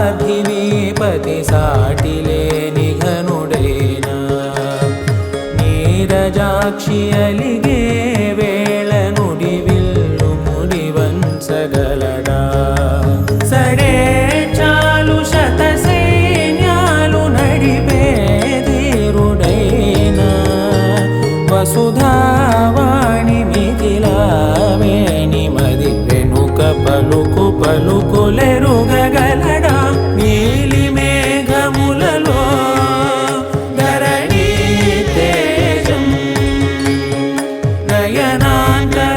పార్థివీపతి సాటిలేని ఘనుడైనా నీరజాక్షి అలిగే వేళ నుడి విల్లు ముడి వంచగలడా సడే చాలు శత సైన్యాలు నడిపే ధీరుడైనా వసుధావాణి మిథిలావేణి మది వెనుక పలుకు పలుకులెరుగగలడా నీలి మేఘములలో ధరణీ తేజం నయనాంతరంగములలో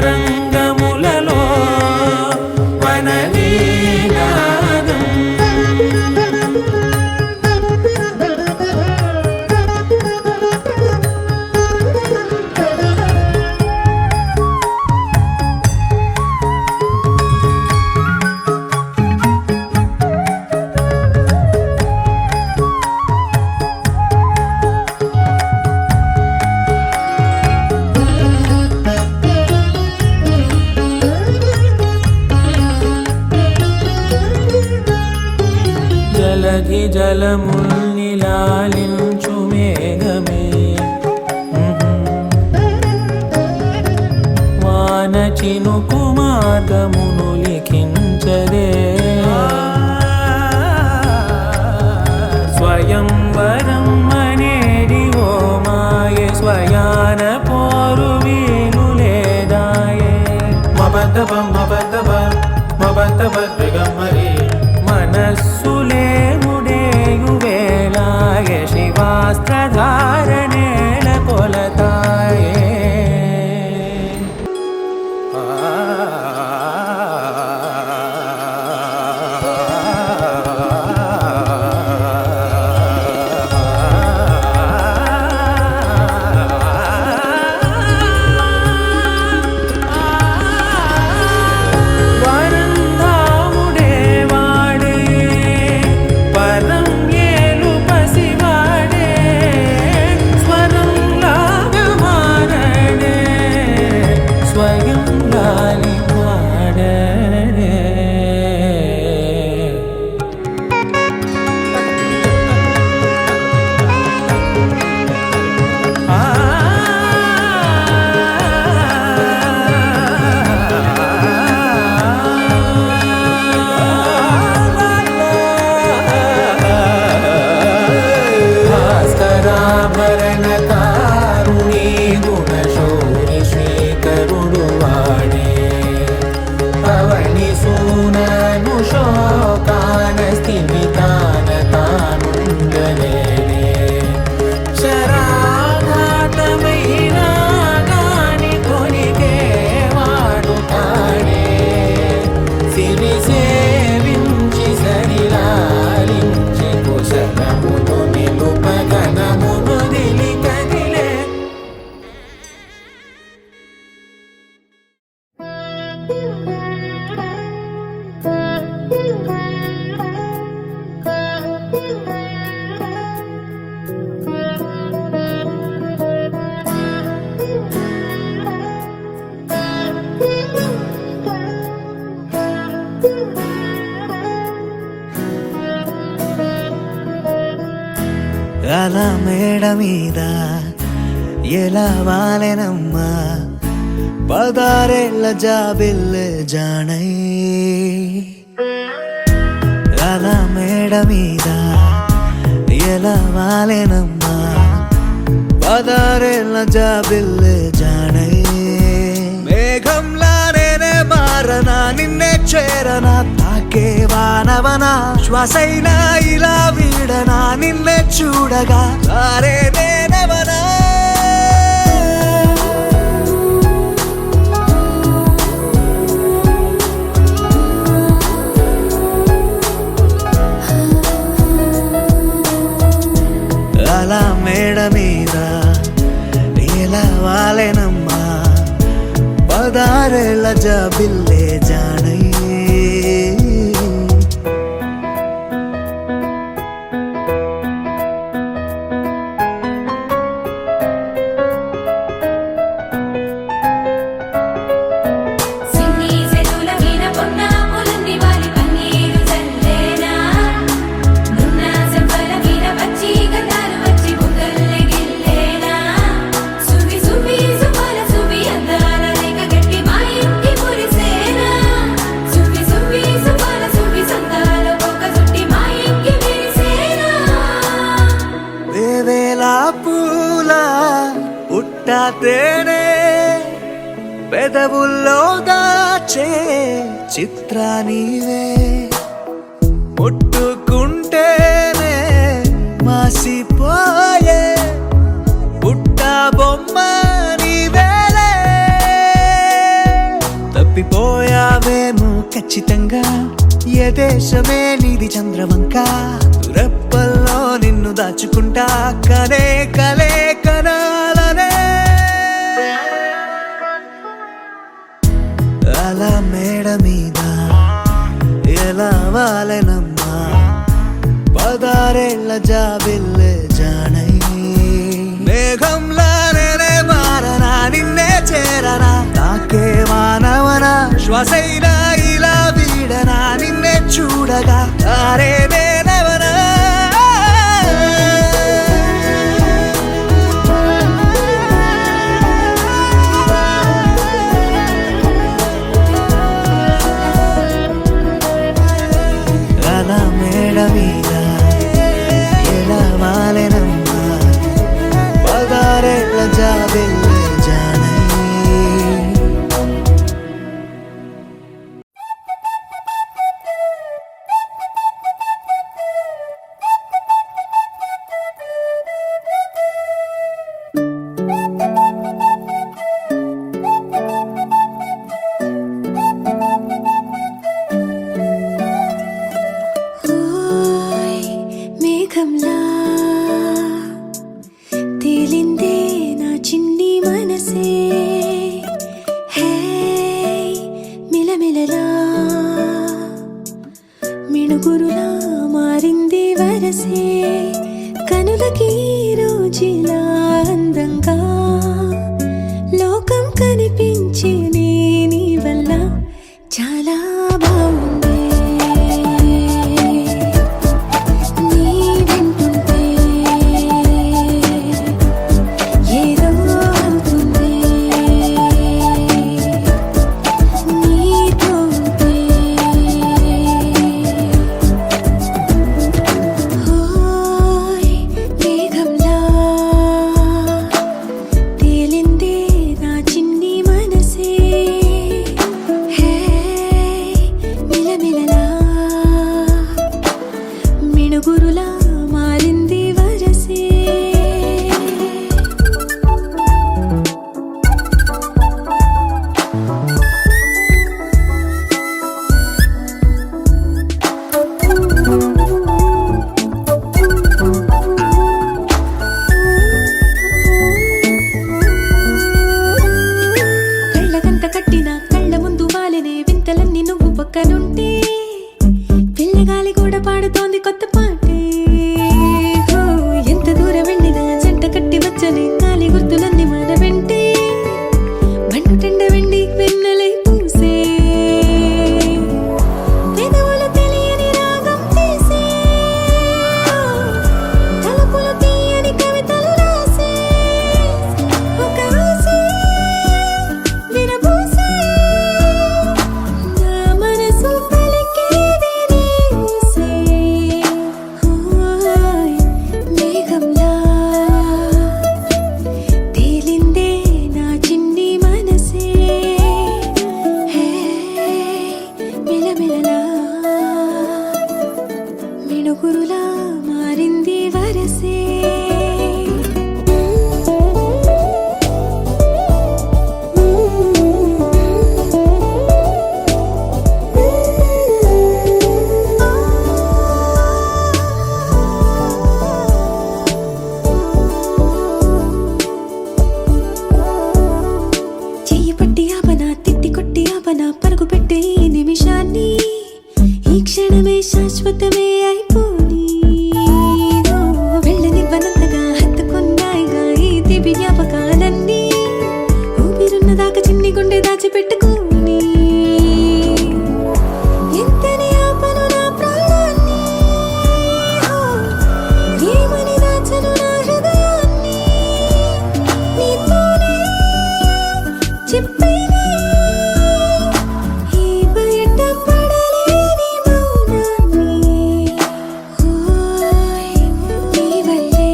వననీనాదం జలధి జలముల్ని లాలించు మేఘమే వాన చినుకు మార్గమును లిఖించదే స్వయంవరం అనేది ఓ మాయే స్వయాన పోరు వీలు లేదాయే మబద్దబ మబద్దబ మబద్దబ దిగమ్మరి మనస్సులే ముడేయు వేళాయ శివాస్త్రధారణేల కొలతాయే అలా మేడ మీద ఎలా వాలెనమ్మా పదారేళ్ళ జాబిల్లె జానై అలా మేడ మీద ఎలా వాలెనమ్మా పదారేళ్ళ జాబిల్లె జానై మేఘంలా నేనే మారనా నిన్నే చేరనా తాకే వానవనా శ్వాసైనా ఇలా వీడనా నిన్నే చూడగా సారే నేనవనా అలా మేడ మీద ఎలా వాలెనమ్మా పదారేళ్ళ జాబిల్లే జానై వేలా పూల పుట్టాతేనే పెదవుల్లో దాచే చిత్ర నీవే ముట్టుకుంటేనే మాసిపోయే పుట్ట బొమ్మ నీవేలే తప్పిపోయావేమో ఖచ్చితంగా ఏ దేశమే నీది చంద్రవంక రెప్పల్లో నిన్ను దాచుకుంటా కలే కలే కనాలనే అలా మేడ మీద ఎలా వాలెనమ్మా 16 జాబిల్లే జానై మేఘంలానే మారనా నిన్నే చేరనా తాకే మానవనా శ్వాసైనా ఇలా వీడనా నిన్నే చూడగా తారే నేనవనా అలా మేడ మీద ఎలా వాలెనమ్మా 16 జాబిల్లే జానై ఓయ్ మేఘంలా తేలిందే నా చిన్ని మనసే హే మిలమిలలా మిణుగురులా మారింది వరసే కనులకి రోజులా అందంగా లోకం కనిపించే నీ వల్ల చాలా బాగుంది నీ వింటుంటే ఏదో అవుతుంది నీతో ఉంటే ఓయ్ మేఘంలా తేలిందే నా చిన్ని మనసే హే మిలమిలలా మిణుగురులా మారింది వరసే కళ్ళకంత కట్టిన కళ్ళ ముందు వాలినే వింతలన్నీ నువ్వు పక్కనుంటే పిల్లగాలి కూడా పాడుతోంది కొత్త పాటే హో, ఎంత దూరం వెళ్ళినా జంట కట్టి వచ్చని కాలి గుర్తులన్నీ మన వెంటే మండుటెండ వెండి వెన్నెలై పూసే పెదవులు తెలియని రాగం తీసే తలుపులు తీయని కవితలు రాసే ఒక ఆసే విరబూసే నా మనసు పలికేది నీ ఊసే ఓయ్ మేఘంలా తేలిందే నా చిన్ని మనసే హే మిలమిలలా మిణుగురులా మారింది వరసే చెయ్యి పట్టి ఆపనా తిట్టి కొట్టి ఆపనా పరుగు పెట్టే ఈ నిమిషాన్ని ఈ క్షణమే శాశ్వతమే అయిపోని ఓ, వెళ్ళనివ్వనంతగా హత్తుకున్నాయిగా ఈ దివ్య జ్ఞాపకాలన్నీ ఊపిరున్నదాకా చిన్ని గుండె దాచిపెట్టుకోని ఎంతని ఆపను నా ప్రాణాన్ని ఓ, ఏమని దాచను నా హృదయాన్ని నీతోనే చెప్పేనే ఈ బయట పడలేని మౌనాన్ని ఓయ్ నీ వల్లే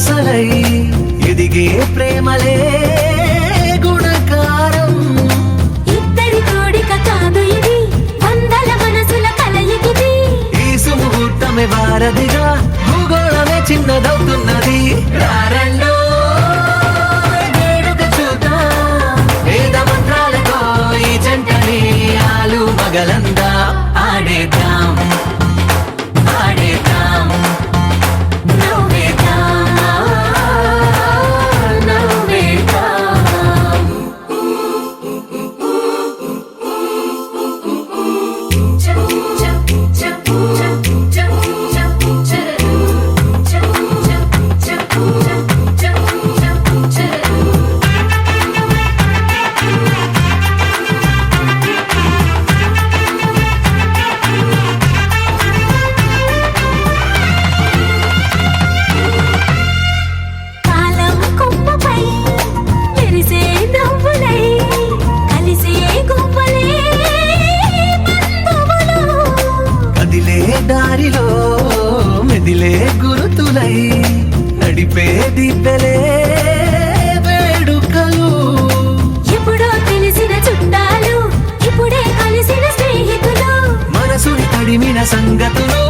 శ్వాసలై ఎదిగే ప్రేమలే గుణకారం. ఇద్దరి కోడిక కాదు ఇది, వందల మనసుల కలయికిది. ఈ సుముహూర్తమే వారధిగా భూగోళమే చిన్నదవుతున్నది. రారండో వేడుక చూద్దాం, వేద మంత్రాలతో ఈ జంటని ఆలు మగలందా ఆడేద్దాం ఆడేద్దాం నవ్వేద్దాం, నవ్వేద్దాం. కాలం కొమ్మపై మెరిసే నవ్వులై కలిసే గువ్వలే బంధువులు. కదిలే దారిలో మెదిలే గురుతులై నడిపే దిబ్బెలే వేడుకలు. ఎప్పుడో తెలిసిన చుట్టాలు, ఇప్పుడే కలిసిన స్నేహితులు. మనసుని తడిమిన సంగతులు